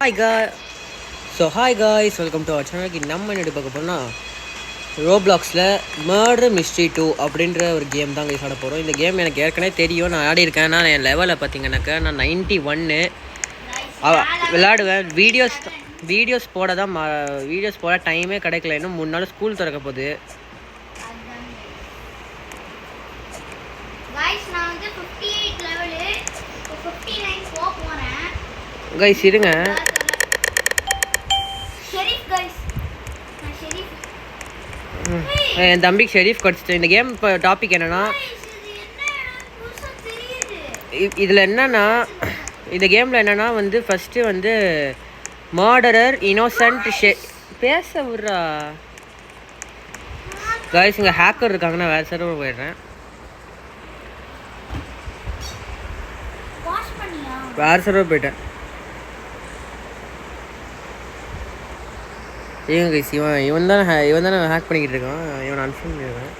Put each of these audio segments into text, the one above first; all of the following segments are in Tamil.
Hi guys, welcome to our சேனலுக்கு. நம்ம என்ன பார்க்க போனால் ரோப்ளாக்ஸில் மர்டர் மிஸ்ட்ரி 2 அப்படின்ற ஒரு கேம் தான் கைஸ் ஆட போகிறோம். இந்த கேம் எனக்கு ஏற்கனவே தெரியும், நான் ஆடி இருக்கேன். நான் என் லெவலில் பார்த்தீங்கன்னாக்கா நான் 91 விளையாடுவேன். வீடியோஸ் போட டைமே கிடைக்கல. இன்னும் 3 நாள் ஸ்கூல் திறக்க போகுது. கைஸ் இருங்க, என் தம்பிக்கு ஷெரீஃப் கிடச்சிச்சு. இந்த கேம் இப்போ டாபிக் என்னென்னா, இதில் என்னென்னா இந்த கேமில் என்னென்னா வந்து ஃபஸ்ட்டு வந்து மர்டரர், இன்னோசன்ட், பேச விட்றா கைஸ். இங்கே ஹேக்கர் இருக்காங்க, நான் வேறு சர்வர் போயிடுறேன். வேறு சர்வர் போயிட்டேன். ஏங்க கைஸ், இவன் தானே ஹேக் பண்ணிக்கிட்டு இருக்கான். இவன் அன்ஃபார்ம் பண்ணிடுவேன்.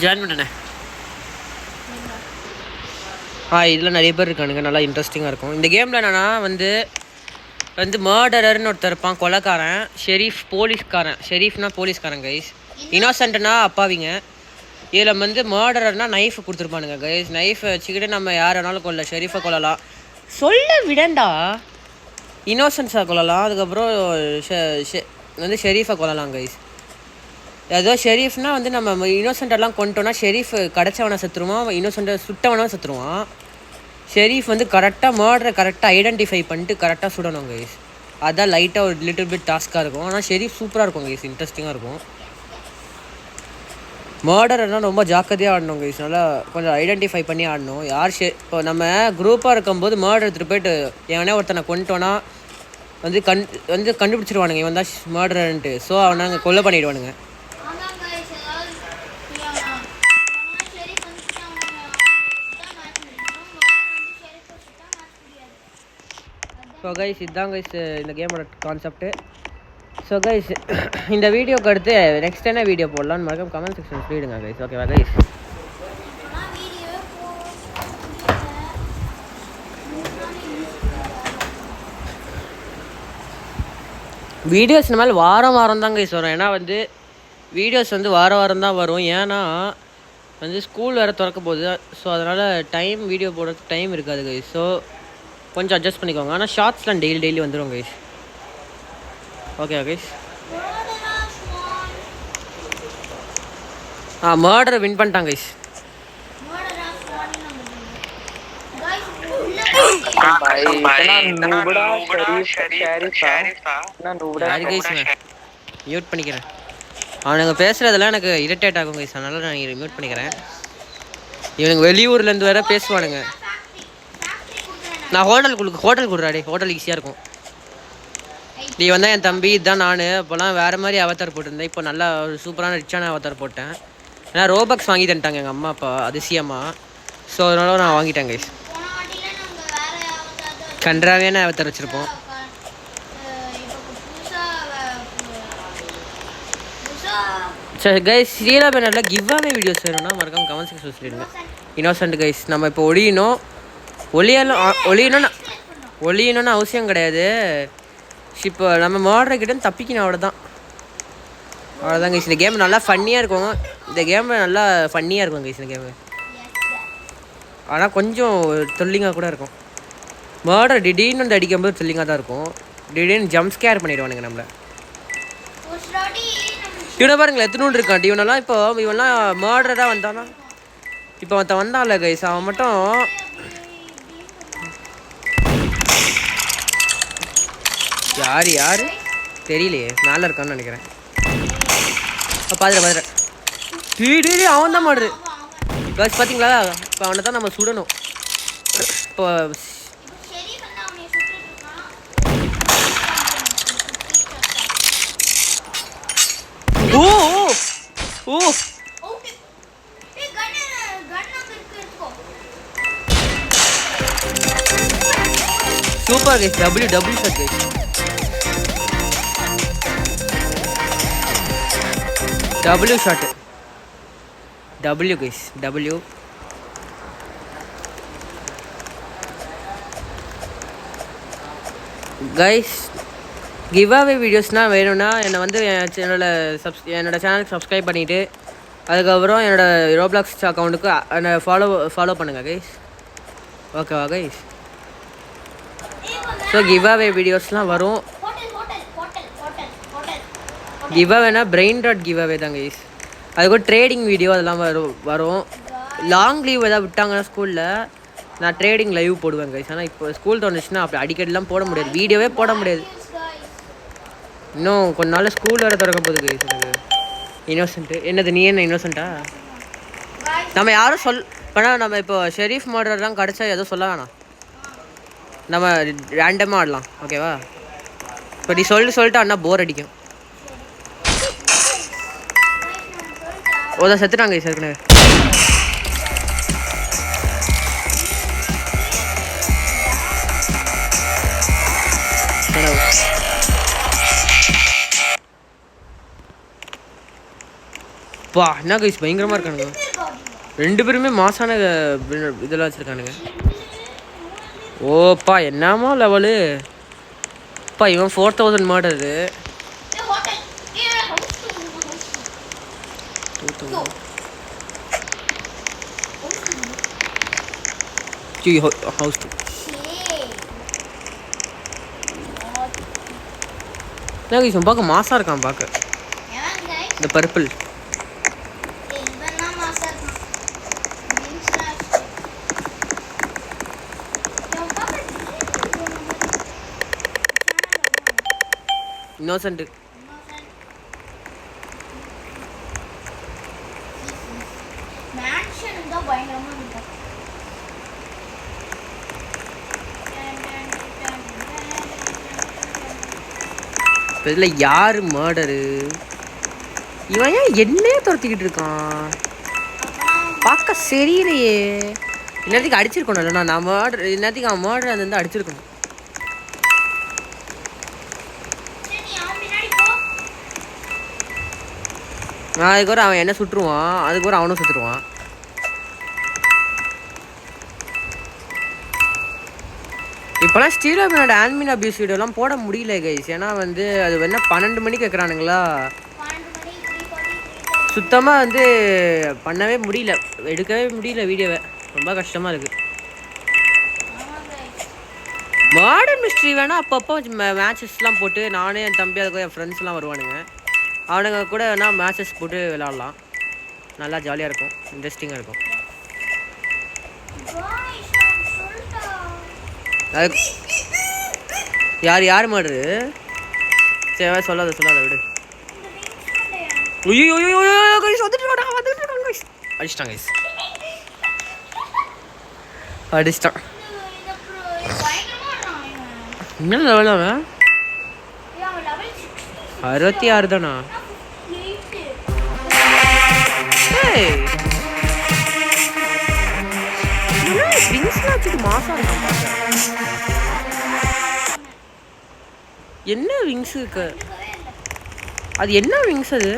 ஜாயின் பண்ணிட்டேனே. இதில் நிறைய பேர் இருக்கானுங்க, நல்லா இன்ட்ரெஸ்டிங்காக இருக்கும். இந்த கேமில் என்னென்னா வந்து மர்டரர்னு ஒருத்தர் இருப்பான், கொலைக்காரன். ஷெரீஃப்னா போலீஸ்காரன் கைஸ். இன்னோசன்ட்னா அப்பாவிங்க. இதில் வந்து மர்டரர்னால் நைஃப் கொடுத்துருப்பானுங்க கைஸ். நைஃபை வச்சுக்கிட்டு நம்ம யார் வேணாலும் கொல்ல, ஷெரீஃபை கொல்லலாம். சொல்ல விடண்டா. இன்னோசன்ஸாக கொள்ளலாம், அதுக்கப்புறம் வந்து ஷெரீஃபை கொள்ளலாம் கைஸ். ஏதோ ஷெரீஃப்னா வந்து நம்ம இன்னோசென்டெல்லாம் கொண்டோன்னா ஷெரீஃப் கிடச்சவனை செத்துருவான், இன்னோசென்ட்டை சுட்டவனை செத்துருவான். ஷெரீஃப் வந்து கரெக்டாக ஐடென்டிஃபை பண்ணிட்டு கரெக்டாக சுடணும் கைஸ். அதான் லைட்டாக ஒரு லிட்டில் பிட் டாஸ்க்காக இருக்கும். ஆனால் ஷெரீஃப் சூப்பராக இருக்கும் கைஸ், இன்ட்ரெஸ்டிங்காக இருக்கும். மர்டர்னால் ரொம்ப ஜாக்கிரதையாக ஆடணும் கைஸ். நல்லா கொஞ்சம் ஐடென்டிஃபை பண்ணி ஆடணும். இப்போ நம்ம குரூப்பாக இருக்கும்போது மர்டர் எடுத்துகிட்டு போயிட்டு எவனே ஒருத்தனை கொண்டுட்டோன்னா வந்து கண்டுபிடிச்சிருவானுங்க இவன் தான் மர்டர்ன்ட்டு. ஸோ அவனை அங்கே கொலை பண்ணிவிடுவானுங்க. ஸோ கைஸ், இதுதான் கைஸ் இந்த கேமோட கான்செப்ட்டு. ஸோ கைஸ், இந்த வீடியோக்கு அடுத்து நெக்ஸ்ட் என்ன வீடியோ போடலான்னு மறக்காம கமெண்ட் செக்ஷன் சொல்லிடுங்க கைஸ். ஓகேவா கைஸ்? வீடியோஸ் இந்த மாதிரி வாரம் தான் கைஸ் வரும். ஏன்னா வந்து வீடியோஸ் வந்து வாரம் தான் வரும். ஏன்னா வந்து ஸ்கூல் வேறு திறக்க போகுது. ஸோ அதனால் வீடியோ போடுறதுக்கு டைம் இருக்காது கைஸ். ஸோ கொஞ்சம் அட்ஜஸ்ட் பண்ணிக்கோங்க. ஆனால் ஷார்ட்ஸ்லாம் டெய்லி வந்துடும் கைஸ். Okay guys. மர்டரை வின் பண்ணிட்டாங்க கைஸ். மியூட் பண்ணிக்கிறேன். அவனுங்க பேசுறதெல்லாம் எனக்கு இரிட்டேட் ஆகும் கைஸ். அதனால நான் மியூட் பண்ணிக்கிறேன். இவனுங்க வெளியூர்லேருந்து வேற பேசுவானுங்க. நான் ஹோட்டல் கொடுறாடே, ஹோட்டல் ஈஸியாக இருக்கும். நீ வந்தால் என் தம்பி இதுதான். நான் இப்போலாம் வேறு மாதிரி அவதார் போட்டிருந்தேன். இப்போ நல்லா ஒரு சூப்பரான ரிச்சான அவதார் போட்டேன். ஏன்னா ரோபக்ஸ் வாங்கி தந்துட்டாங்க எங்கள் அம்மா அப்பா அதிசயமாக. ஸோ அதனால நான் வாங்கிட்டேன் கைஸ். கன்றாவியான அவதார் வச்சுருப்போம். சரி கைஸ், ஸ்ரீலா பேனரில் கிவ்அவே வீடியோஸ் வேணும்னா மறக்காம கமெண்ட் செக்ஷன் சொல்லிடுங்க. இன்னோசன்ட் கைஸ், நம்ம இப்போ ஒளியணும்னு அவசியம் கிடையாது. இப்போ நம்ம மர்டர்கிட்ட தப்பிக்கணும், அவ்வளோதான் கைஸ். இந்த கேம் நல்லா ஃபன்னியாக இருக்கும். கைஸ் இந்த கேமு. ஆனால் கொஞ்சம் த்ரில்லிங்காக கூட இருக்கும். மர்டர் திடீர்னு வந்து அடிக்கும்போது த்ரில்லிங்காக தான் இருக்கும். திடீர்னு ஜம்ப் ஸ்கேர் பண்ணிடுவானுங்க நம்மளை. இவனை பாருங்களேன், எத்தனூண்டு இருக்கான் இவனெல்லாம். இப்போ இவன்லாம் மர்டராக வந்தானா, இப்போ ஒருத்தன் வந்தான்ல கைஸ், அவன் மட்டும் யார் தெரியலையே, மேலே இருக்கான்னு நினைக்கிறேன். பார்த்துட்டேன். அவன் தான் மாடுது கைஸ், பார்த்தீங்களா? இப்போ அவனை தான் நம்ம சுடணும். இப்போ super guys, W shot guys. W shot. W guys. W. Guys give away வீடியோஸ்னால் வேணும்னா என்னை வந்து என்னோட சேனலுக்கு சப்ஸ்கிரைப் பண்ணிவிட்டு அதுக்கப்புறம் என்னோடய ரோப்ளாக்ஸ் அக்கௌண்ட்டுக்கு என்னை ஃபாலோ பண்ணுங்கள் கைஸ். ஓகேவா கைஸ்? ஸோ கிவ் அவே வீடியோஸ்லாம் வரும். கிவ் அவேனா பிரெயின் டாட் கிவ் அவே தான் கைஸ். அதுக்கு ட்ரேடிங் வீடியோ அதெல்லாம் வரும். லாங் லீவ் எதாவது விட்டாங்கன்னா ஸ்கூலில் நான் ட்ரேடிங் லைவ் போடுவேன் கைஸ். ஆனால் இப்போ ஸ்கூல் தோணுச்சுன்னா அப்படி அடிக்கடிலாம் போட முடியாது, வீடியோவே போட முடியாது. இன்னும் கொஞ்ச நாள் ஸ்கூல் வேறு திறக்க போகுது கைஸ். எனக்கு இன்னோசென்ட்டு என்னது, நீ என்ன இன்னோசென்ட்டா? நம்ம யாரும் பண்ணால் நம்ம இப்போ ஷெரீஃப் மாடர்லாம் கிடச்சா எதுவும் சொல்ல வேணாம், நம்ம ரேண்டமாக ஆடலாம். ஓகேவா? இப்போ நீ சொல்லிட்டு அண்ணா போர் அடிக்கும். ஓதான் செத்துட்டாங்க கைஸ் ஏற்கனவே. பா என்ன கைஸ் பயங்கரமாக இருக்கானுங்க. 2 பேருமே மாசான இதெல்லாம் வச்சுருக்கானுங்க. ஓப்பா என்னமா லெவலு. அப்பா இவன் 4000 மாடரு. ஹவுஸ் என்ன கைஸ் பார்க்க மாசாக இருக்கான் பார்க்க. இந்த பர்பிள் இன்னோசென்ட். இதில் யார் மர்டரு? இவன் ஏன் என்னையே துரத்திக்கிட்டு இருக்கான்? பார்க்க சரியில்லையே. இன்னத்துக்கு அடிச்சிருக்கணும் இல்லைண்ணா, நான் மர்டர் இன்னத்துக்கு அவன் மர்டர் அது வந்து அடிச்சிருக்கணும். அதுக்கப்புறம் அவன் என்ன சுட்டுருவான், அதுக்கப்புறம் அவனும் சுற்றுருவான். இப்போலாம் ஸ்டீலோபினோட ஆன்மின் அபியூஸ் வீடியோலாம் போட முடியல கைஸ். ஏன்னா வந்து அது என்ன 12 மணிக்கு வைக்கிறானுங்களா, சுத்தமாக வந்து பண்ணவே முடியல, எடுக்கவே முடியல வீடியோவை. ரொம்ப கஷ்டமாக இருக்குது. மாடர்ன் மிஸ்ட்ரி வேணால் அப்பப்போ மேட்சஸ்லாம் போட்டு நானே என் தம்பி அதுக்கு என் ஃப்ரெண்ட்ஸ்லாம் வருவானுங்க, அவனுங்க கூட வேணால் மேட்சஸ் போட்டு விளாட்லாம். நல்லா ஜாலியாக இருக்கும், இன்ட்ரெஸ்டிங்காக இருக்கும். அது யார் மாடுது? சரி சொல்லாத விடு. அடிச்சிட்டான் கைஸ், அடிச்சிட்டான். என்ன லெவல் அவன்? 66 தானா? மாசம் என்ன விங்ஸ் இருக்கு? அது என்ன விங்ஸ் அது?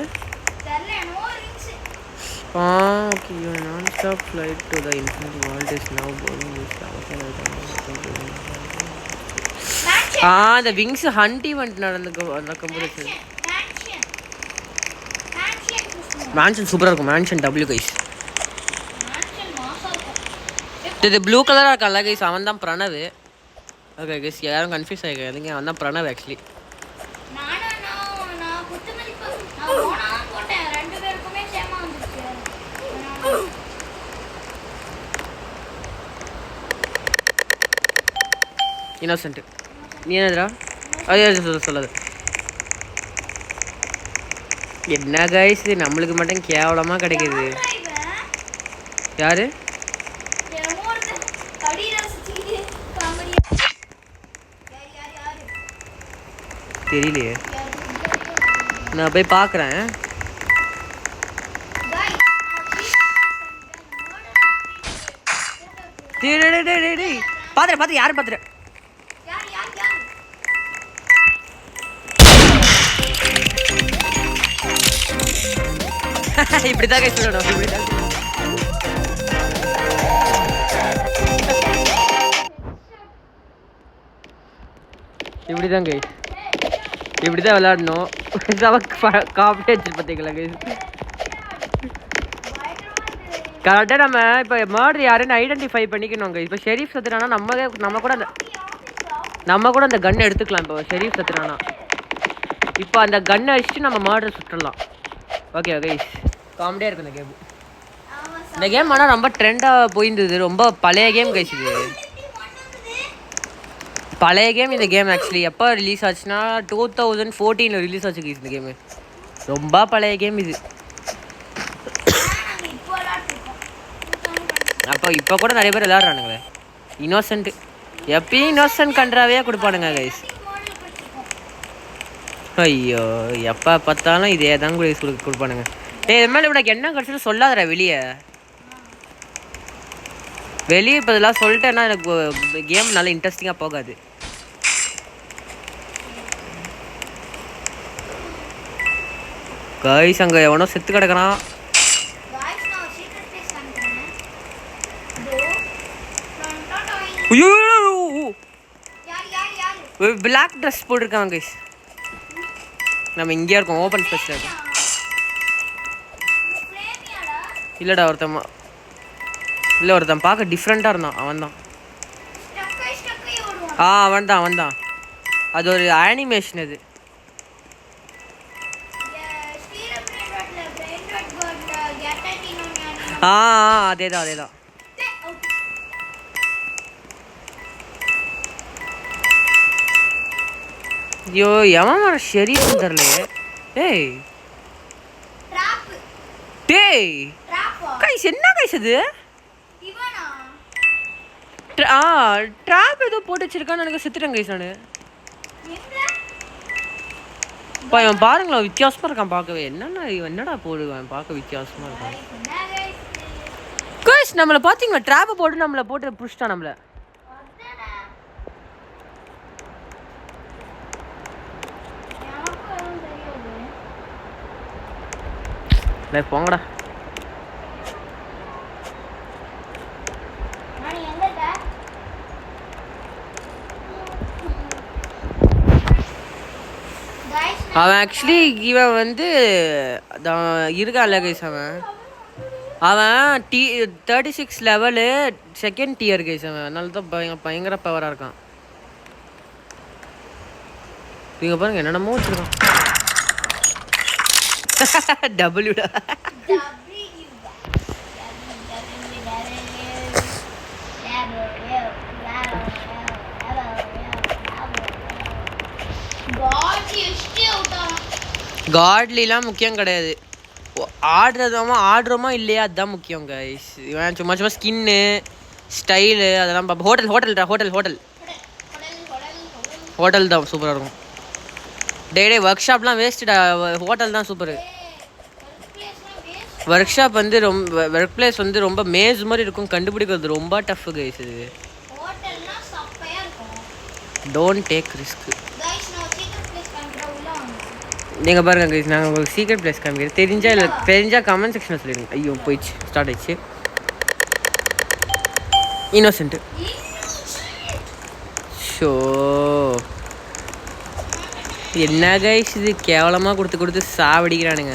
ஓகே, நான் stop flight to the infinity world is நவ கோயிங் திஸ். அந்த விங்ஸ் ஹண்ட் ஈவென்ட் நடக்கும்போது மேன்ஷன் சூப்பராக இருக்கும். Mansion W guys. இது ப்ளூ கலராக இருக்கான்ல கைஸ், அவன் தான் பிரணவ். ஓகே கைஸ், யாரும் கன்ஃபியூஸ் ஆகிக்காதீங்க, அவன் தான் பிரணவ் ஆக்சுவலி. இன்னோசென்ட். நீ என்னதுடா? அது சொல்லாது. என்ன கைஸ் நம்மளுக்கு மட்டும் கேவலமாக கிடைக்குது. யாரு? தெரியலையே, நான் போய் பார்க்குறேன். பார்த்துறேன் யாரும் பார்த்துறேன். இப்படிதான் கைஸ் சொல்லணும், இப்படிதான். இப்படிதான் கைஸ், இப்படிதான் விளையாடணும். காப்பி அடிச்சு பார்த்தீங்களா கைஸ்? கரெக்டாக நம்ம இப்போ மர்டர் யாருன்னு ஐடென்டிஃபை பண்ணிக்கணும் கைஸ். இப்போ ஷெரீஃப் சத்துனானா நம்ம கூட அந்த கன் எடுத்துக்கலாம். இப்போ ஷெரீஃப் சத்துனானா இப்போ அந்த கன்னை அடிச்சுட்டு நம்ம மர்டர் சுற்றலாம். ஓகே கைஸ், காமெடியாக இருக்கும் இந்த கேம். இந்த கேம் ஆனால் ரொம்ப ட்ரெண்டாக போயிருந்தது. ரொம்ப பழைய கேம் கைஸ், இது பழைய கேம். இந்த கேம் ஆக்சுவலி எப்போ ரிலீஸ் ஆச்சுன்னா 2014 ரிலீஸ் ஆச்சு கைஸ். இந்த கேமு ரொம்ப பழைய கேம் இது. அப்போ இப்போ கூட நிறைய பேர் விளையாடுறானுங்களே. இன்னோசன்ட் எப்பயும் இன்னோசன்ட் கண்ட்ராவே கொடுப்பானுங்க கைஸ். ஐயோ, எப்போ பார்த்தாலும் இதே தான் கொடுப்பானுங்க. இது மேலே இவனுக்கு என்ன கிடச்சிட்டு சொல்லாதடா வெளியே. இப்போ இதெல்லாம் சொல்லிட்டேன்னா எனக்கு கேம் நல்லா இன்ட்ரெஸ்டிங்காக போகாது. கைஸ் அங்கே எவனோ செத்து கிடக்குறான். பிளாக் ட்ரெஸ் போட்டிருக்காங்க கைஸ். நம்ம இங்கே இருக்கோம், ஓப்பன் ஸ்பேஸில் இருக்கோம். இல்லைடா ஒருத்தன் பார்க்க டிஃப்ரெண்ட்டாக இருந்தான். அவன் தான் அவன் தான். அது ஒரு அனிமேஷன். அது அதேதான். ஐயோ, எவன் வர ஷெரீஃப் தெரியலையே. டேய் கைஸ், என்ன கைஸ் அது? ட்ராப் ஏதோ போட்டு வச்சிருக்கான்னு எனக்கு செத்துட்டேன் கைஸ். நான் இவன் பாருங்களா, வித்தியாசமா இருக்கான் பார்க்கவே. என்னடா போடுவேன், பார்க்க வித்தியாசமா இருக்கான் கைஸ். நம்மளை பார்த்தீங்களா, ட்ராப்பை போட்டு நம்மளை போட்டு புடிச்சிட்டான் நம்மளை. போங்கடா. அவன் ஆக்சுவலி இவன் வந்து இருக்கான்ல கைஸ், அவன் 36 லெவலு செகண்ட் டியர் கைஸ். அவன் அதனால தான் பயங்கர பவராக இருக்கான். நீங்கள் பாருங்க என்னென்னமோ வச்சுருக்கான். டபுள்யூடா காட்லிலாம் முக்கியம் கிடையாது. ஆடுறோமா இல்லையா அதுதான் முக்கியம் கைஸ். இவன் சும்மா ஸ்கின்னு ஸ்டைலு அதெல்லாம் பார்ப்போம். ஹோட்டல் தான் சூப்பராக இருக்கும். டே ஒர்க் ஷாப்லாம் வேஸ்ட்டுடா, ஹோட்டல் தான் சூப்பரு. ஒர்க் ஷாப் வந்து ஒர்க் பிளேஸ் வந்து ரொம்ப மேஸ் மாதிரி இருக்கும், கண்டுபிடிக்கிறது ரொம்ப டஃப் கைஸ். இது டோன்ட் டேக் ரிஸ்க். நீங்கள் பாருங்கள் கைஸ், நாங்கள் உங்களுக்கு சீக்ரெட் பிளேஸ் காமிக்கிறேன். தெரிஞ்சால் கமெண்ட் செக்ஷனில் சொல்லிடுங்க. ஐயோ போயிடுச்சு, ஸ்டார்ட் ஆயிடுச்சு. இன்னோசென்ட்டு ஷோ என்ன கைஸ், இது கேவலமாக கொடுத்து சாவடிக்கிறானுங்க.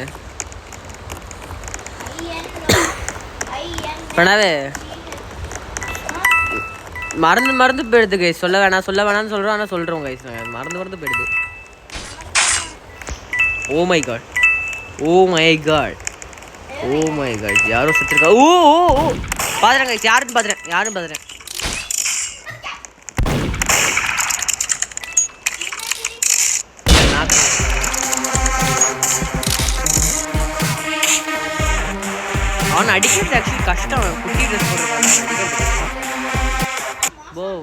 பண்ணாவே மறந்து போயிடுது கைஸ். சொல்ல வேணாம்னு சொல்கிறோம், ஆனால் சொல்கிறோம் கைஸ். மறந்து போயிடுது. ஓ மை காட் யாரும் செத்துருக்கா. ஓ பார்த்துறேன் கைஸ், யாரும் பார்த்துறேன். அவனை அடிக்கிறது ஆக்சுவலி கஷ்டம். குட்டி ட்ரெஸ் போடுறது.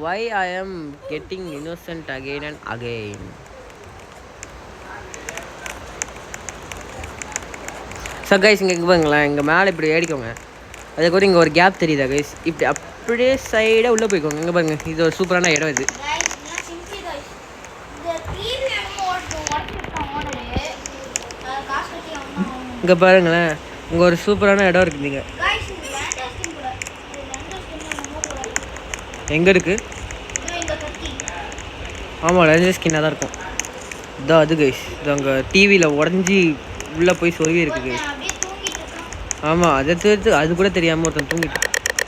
why I am getting innocent again and again. So guys இங்கே பாருங்களேன், இங்கே மேலே இப்படி ஏடிக்கோங்க. அதுக்கு ஒரு இங்கே ஒரு கேப் தெரியுதா கைஸ்? இப்படி அப்படியே சைடாக உள்ளே போய்க்கோங்க. இங்கே பாருங்க, இது ஒரு சூப்பரான இடம். இது இங்கே பாருங்களேன், இங்கே ஒரு சூப்பரான இடம் இருக்குதுங்க. எங்கே இருக்குது? ஆமாம் லெஜண்ட் ஸ்கின்னாக தான் இருக்கும். இதான் அது கைஸ், இது அங்கே டிவியில் உடஞ்சி உள்ளே போய் சொருவி இருக்கு கைஸ். ஆமாம் அதை தவிர்த்து அது கூட தெரியாமல் ஒருத்தன் தூங்கிட்டு.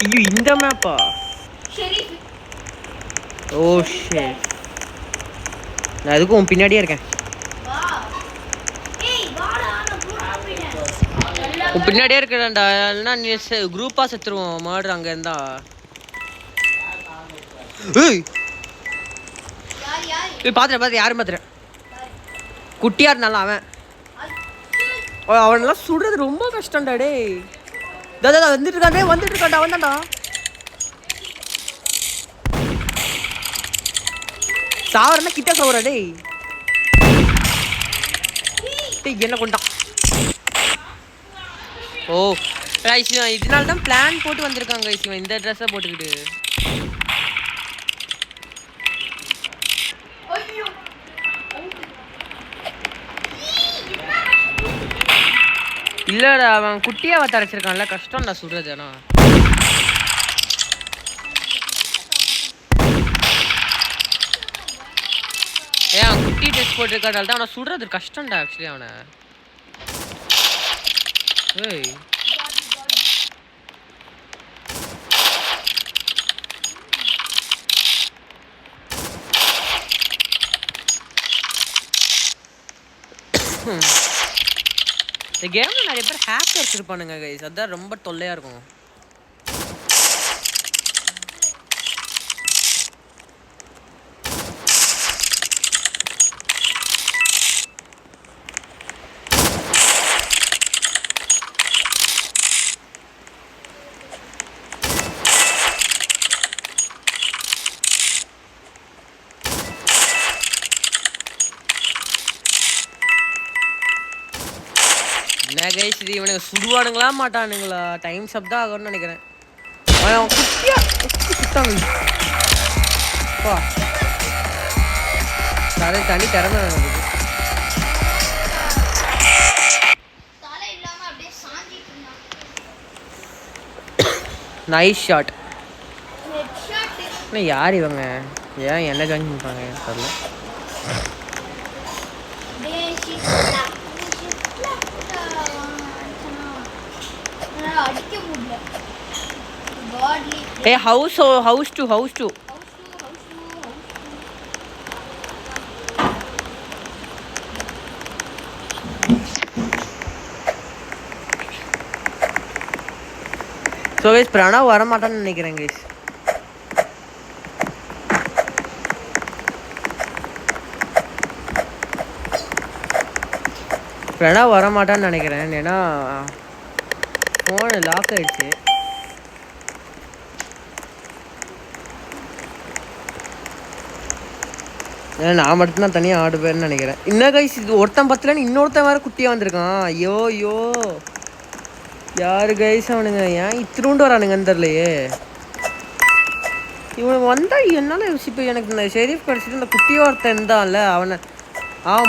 ஐயோ இந்த மேப்பா? ஓ சரி, நான் அதுக்கும் உன் பின்னாடியே இருக்கேன். உன் பின்னாடியே இருக்கிறேன்டா, இல்லைன்னா நீ குரூப்பாக செத்துருவோம் மாடு அங்கே இருந்தா. ஏய் பார்த்துறேன் யாரும் பார்த்துறேன். குட்டியாக இருந்தாலும் அவனெல்லாம் சுடுறது ரொம்ப கஷ்டம்டா. டே வந்துட்டு இருக்காண்டா அவன் தான்டா. சாவரனா கிட்ட சாவரா. டேய் என்ன கொண்டான்? ஓ இதனால தான் பிளான் போட்டு வந்திருக்காங்க இவன் இந்த ட்ரெஸ்ஸை போட்டுக்கிட்டு. இல்லடா அவன் குட்டியாக தரைச்சிருக்கான்ல, கஷ்டம்டா சுடுறது. ஆனால் ஏன் குட்டி ட்ரெஸ் போட்டிருக்காதால தான் அவனை சுடுறது கஷ்டம்டா ஆக்சுவலி அவனை. ஏய் இந்த கேமில் நிறைய பேர் ஹேக்கர்ஸ் இருப்பானுங்க கைஸ், அதுதான் ரொம்ப தொல்லையாக இருக்கும். என்ன கைஸ் இது, இவனுங்க சுடுவானுங்களா மாட்டானுங்களா? டைம்ஸ் அப் தான் ஆகும்னு நினைக்கிறேன். குட்டியா சுட்டாங்க. தனி திறமை. Nice shot. யார் இவங்க? ஏன் என்ன ஜாயின் பண்ணுறாங்க தெரியல. Hey, house two. So guys, Pranav வர மாட்டான்னு நினைக்கிறேன் guys. பிரணவ் வர மாட்டான்னு நினைக்கிறேன், ஏன்னா ஃபோன் லாக் ஆயிடுச்சு. ஏன்னா நான் மட்டும்தான் தனியாக ஆடுவேன்னு நினைக்கிறேன். இன்னும் கைஸ் இது ஒருத்தன் பத்தலன்னு இன்னொருத்தன் வேறு குட்டியாக வந்திருக்கான். ஐயோ யாரு கைஸ் அவனுங்க? ஏன் இத்தினூண்டு வரானுங்கன்னு தெரிலையே. இவனுக்கு வந்தால் என்னால் இப்போ எனக்கு இந்த ஷெரீஃப் கிடச்சிட்டு இந்த குட்டியாக ஒருத்தன் இருந்தான்ல, அவன்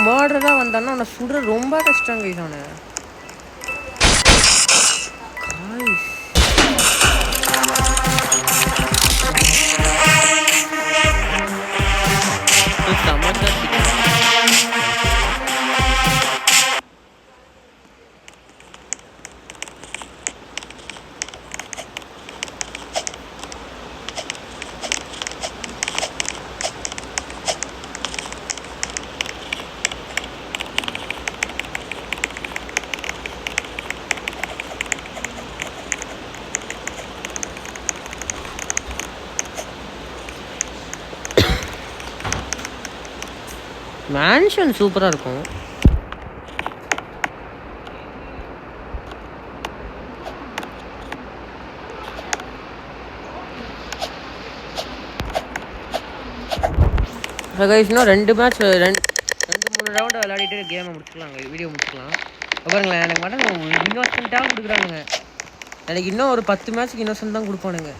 மர்டராக வந்தான்னா அவனை சுடுற ரொம்ப கஷ்டம் கைஸ். அவனை மேன்ஷன் சூப்பராக இருக்கும். இன்னும் 2 மேட்ச் 2-3 ரவுண்டு விளையாடிட்டு கேமை முடிச்சுக்கலாங்க, வீடியோ முடிச்சுக்கலாம். பாருங்களேன் எனக்கு மட்டும் இன்னோசென்ட்டாக கொடுக்குறானுங்க. எனக்கு இன்னும் ஒரு 10 மேட்ச்சுக்கு இன்னோசென்ட் தான் கொடுப்பானுங்க.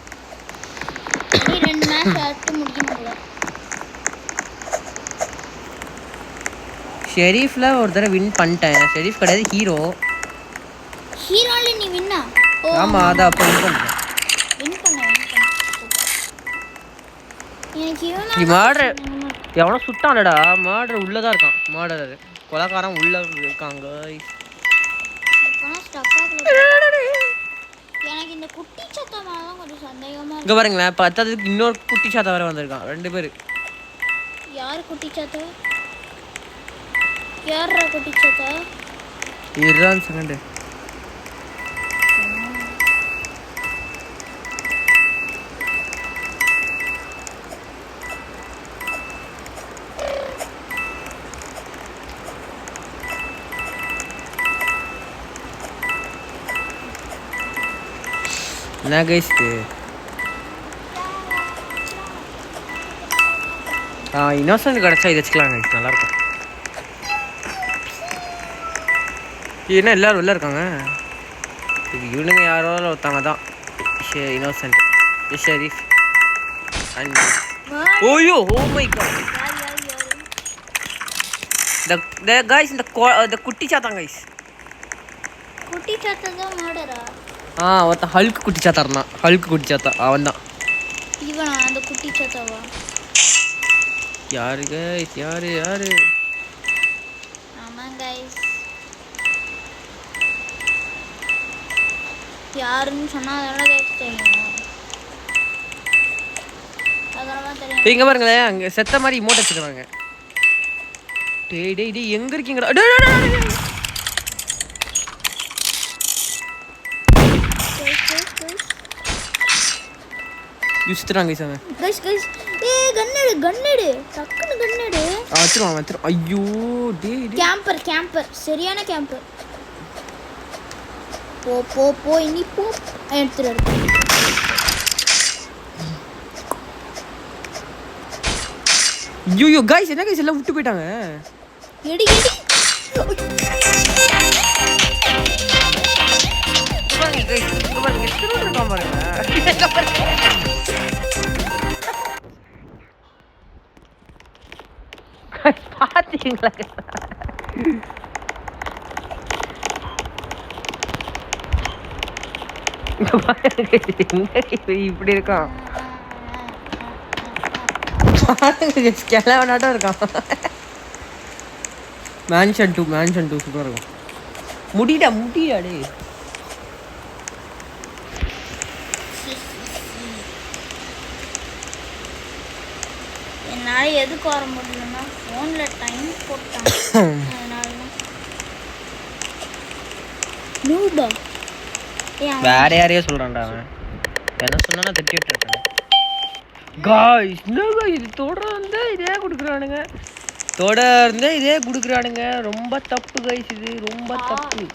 ஷெரீஃப்ல ஒரு தடவை வின் பண்ணிட்டேன். ஷெரீஃப் கிடையாது, ஹீரோல நீ வின்னா? ஆமா அத அப்ப வின் பண்ணேன். எனக்கு இவனா எவனோ சுட்டான்டா. மர்டர் உள்ள தான் இருக்கான். மர்டர் கொலைகாரன் உள்ள இருக்காங்க. எனக்கு இந்த குட்டி சத்தா தான் கொஞ்சம் சந்தேகமா இங்க பாருங்களேன். பத்தாததுக்கு இன்னொரு குட்டி சாத்தா வேற வந்திருக்கான். 2 பேரு. யார் குட்டி சத்தா? யாரா குட்டி சத்தா? இருறான் செகண்ட். என்ன கைஸ் இது? இன்னோசன்ட் கிடச்சா இது வச்சுக்கலாம் கைஸ், நல்லாயிருக்கும். என்ன எல்லோரும் வெளில இருக்காங்க? இது இவனுங்க யாரோ ஒருத்தவங்க தான். இன்னோசன்ட், ஷெரீஃப் அண்ட் ஓயோ ஓ மை காட். இந்த கைஸ் இந்த குட்டி சாத்தான் கைஸ். குட்டி சாத்தா தான் மர்டரா? ஒருத்தன் ஹல்க் குட்டி சாத்தா இருந்தான். ஹல்க் குட்டி சாத்தா அவன் தான். இவனா அந்த குட்டி சாத்தாவா? யாரு கைஸ்? யாரு? ஆமாம் கைஸ், யாருன்னு சொன்னா அதெல்லாம் கைஸ் தெரியும். அதெல்லாம் தெரியும். இங்க பாருங்களேன், அங்க செத்த மாதிரி இமோட் வச்சுக்கிறாங்க. டேய் எங்க இருக்கீங்கடா? யூஸ்ட்றாங்க கைஸ். கைஸ் ஏய் கன்னடு டக்குனு கன்னடு வச்சிரும். ஐயோ டேய் கேம்பர் சரியான கேம்பர். போ இனி போ எடுத்துரு. ஐயோ கைஸ், என்ன கைஸ் எல்லாம் விட்டு போயிட்டாங்க. எடி பாத்தீங்களா? இப்படி இருக்கான். கிளவனாட்டம் இருக்கான். மேன்ஷன் 2 சூப்பராக இருக்கும். முடிடா டே. என்னால் எதுக்கு வர முடியலன்னா ஃபோனில் டைம் போட்டான். அதனால நூபா வேற யாரையோ சொல்கிறான்டா அவன். என்ன சொன்னா தட்டி விட்டுருக்கேன். காய்ஸ் இது தொடர்ந்து இதே கொடுக்குறானுங்க. ரொம்ப தப்பு கைஸ், இது ரொம்ப தப்பு.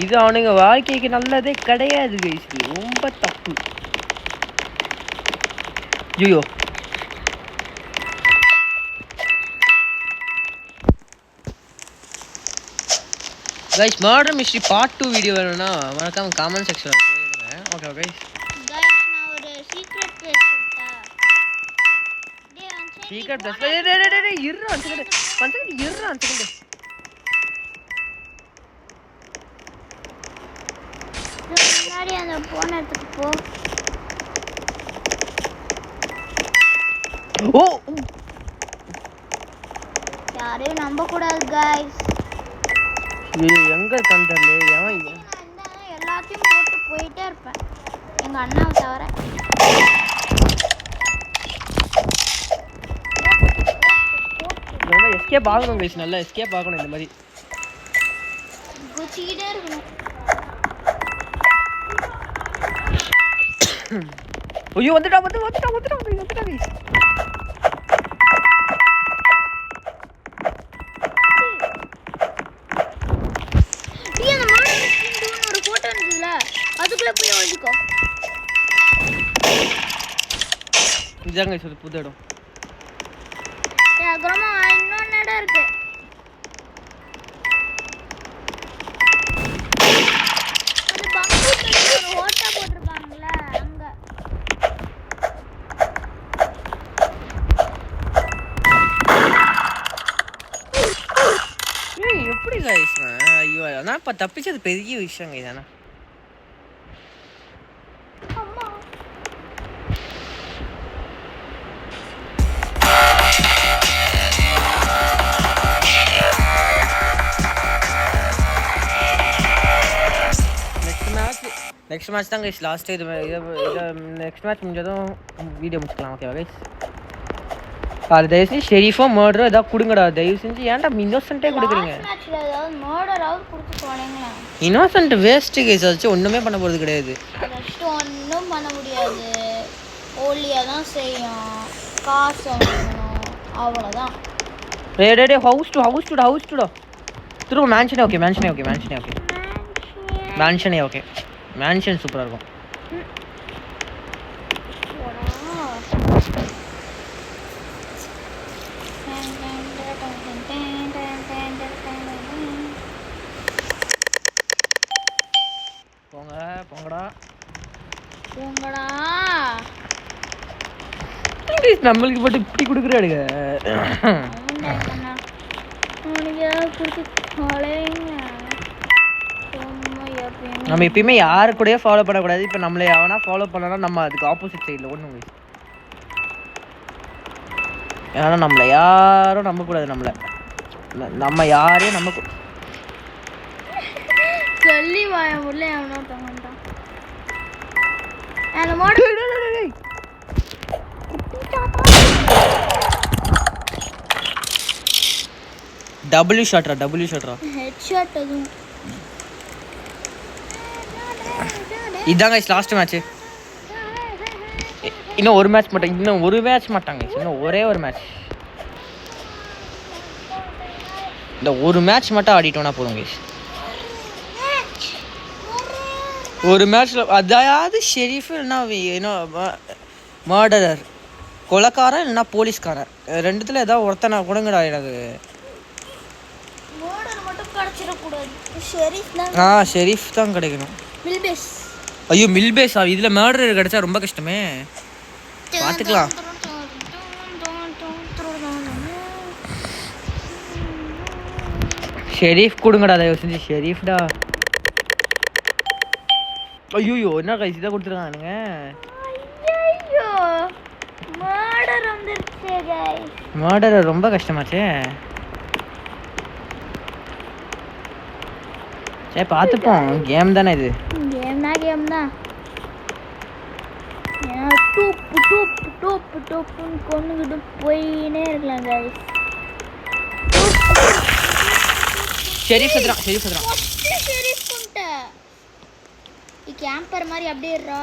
இது அவனுங்க வாழ்க்கைக்கு நல்லதே கிடையாது கைஸ், இது ரொம்ப தப்பு. ஐயோ guys, murder mystery part 2 video வேணும்னா மறக்காம கமெண்ட் செக்ஷன்ல சொல்லிடுங்க. Okay guys. நான் ஒரு சீக்ரெட் பிளேஸ் சொல்லிட்டா. சீக்ரெட் பிளேஸ் டேய் இருறான் செகண்ட். முன்னாடி அந்த போன இடத்துக்கு போ. யாரையும் நம்ப கூடாது கைஸ். எங்க இருக்கான்னு தெரியல. எல்லாத்தையும் போட்டு போயிட்டே இருப்பேன், எங்க அண்ணாவை தவிர. எஸ்கேப் ஆகணும் கைஸ், நல்லா எஸ்கேப் ஆகணும். இந்த மாதிரி குச்சிக்கிட்டே இருக்கணும். ஐயோ வந்துட்டா கைஸ். அதுக்குள்ள போய் ஒளிஞ்சுக்கோ. இதாங்க இது புது இடம். அப்புறமா இன்னொன்று இடம் இருக்கு. அது பம்பு ஒரு ஓட்டா போட்டிருப்பாங்கல்ல அங்க. எப்படி கைஸ்? ஐயோ அதான் இப்போ தப்பிச்சது பெரிய விஷயங்க இதானே. நெக்ஸ்ட் மேட்ச் தான் கைஸ் லாஸ்ட். இது நெக்ஸ்ட் மேட்ச் முடிஞ்சதும் வீடியோ முடிச்சுக்கலாம். ஓகேவா கைஸ்? அது தயவு செஞ்சு ஷெரீஃபோ மர்டரோ ஏதாவது கொடுங்கடா தயவு செஞ்சு. ஏன்டா இன்னோசென்ட்டே கொடுக்குறீங்க? மேட்ச்ல ஏதாவது மர்டராவது கொடுத்து போனீங்களா? இன்னோசென்ட் வேஸ்ட் கேஸ் வச்சு ஒன்றுமே பண்ண போகிறது கிடையாது. ஃபஸ்ட்டு ஒன்றும் பண்ண முடியாது, ஓலியாக தான் செய்யும், காசு வாங்கணும், அவ்வளோதான். டே ஹவுஸ் டுடா திரும்ப மேன்ஷனே ஓகே. மேன்ஷன் சூப்பராக இருக்கும். போங்கடா நம்மளுக்கு மட்டும் இப்படி கொடுக்குறாடுங்க. நம்ம எப்பயுமே யாரு கூடயே ஃபாலோ பண்ணக்கூடாது. இப்போ நம்மளை எவனா ஃபாலோ பண்ணனா நம்ம அதுக்கு ஆப்போசிட் சைடில் ஒன்று. ஏன்னா நம்மளை யாரும் நம்பக்கூடாது. நம்ம யாரையும் நம்ப சொல்லி வாய முடியல. எவனோ தங்கண்டான் டபுள்யூ ஷாட்ரா ஹெட் ஷாட். அதுவும் இதான் கைஸ் லாஸ்ட் மேட்ச். இன்னும் ஒரு மேட்ச் மாட்டாங்க. இன்னும் ஒரே ஒரு மேட்ச். இந்த ஒரு மேட்ச் மட்டும் ஆடிட்டோம்னா போதும் கைஸ். ஒரு மேட்ச்சில் அதாவது ஷெரீஃப் இல்லைன்னா மர்டரர், கொலைக்காரன் இல்லைன்னா போலீஸ்காரன், ரெண்டுத்தில் ஏதாவது ஒருத்தனை கொடுங்கடா எனக்கு. ஷெரீஃப் தான் கிடைக்கணும். ஐயோ மில்பேஸ் இதில் மர்டரர் கிடைச்சா ரொம்ப கஷ்டமே. பார்த்துக்கலாம். ஷெரீஃப் கொடுங்கடா தயவு செஞ்சு. ஷெரீஃப்டா. ஐயோ என்ன கைஸ் இதை கொடுத்துருக்கானுங்க. மர்டர் ரொம்ப கஷ்டமாச்சே. சரி பார்த்துப்போம். கேம் தானே இது. கேம் தான். கொண்டுகிட்டு போயினே இருக்கலாம் கைஸ். ஷெரீஃப் கேம்பர் மாதிரி அப்படியே இருடா.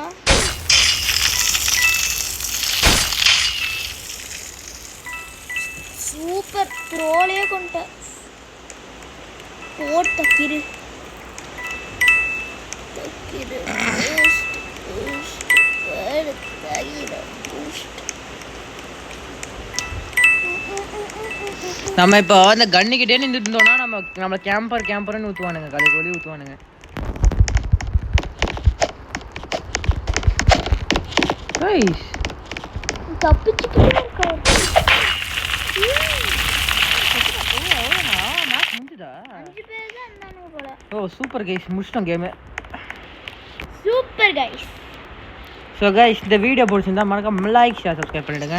சூப்பர் த்ரோலே கொண்ட போட் தக்கிரு நம்ம இப்போ அந்த கன்னுக்கிட்டே நின்றுட்டு இருந்தோம்னா நம்மளை கேம்பர்னு ஊற்றுவானுங்க. கலைக்கோலி ஊற்றுவானுங்க. ஓ சூப்பர் கைஸ், முடிச்சிட்டோம் game. Super guys. So guys இந்த வீடியோ பிடிச்சிருந்தா மறக்காம லைக் ஷேர் சப்ஸ்கிரைப் பண்ணிவிடுங்க.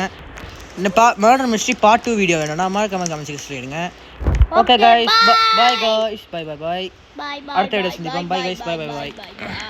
இந்த மர்டர் மிஸ்ட்ரி பார்ட் 2 வீடியோ வேணும்னா மறக்காம கமெண்ட் சொல்லிடுங்க. Okay guys, bye guys, bye அடுத்த வீடியோ சந்திப்போம். Bye guys, by.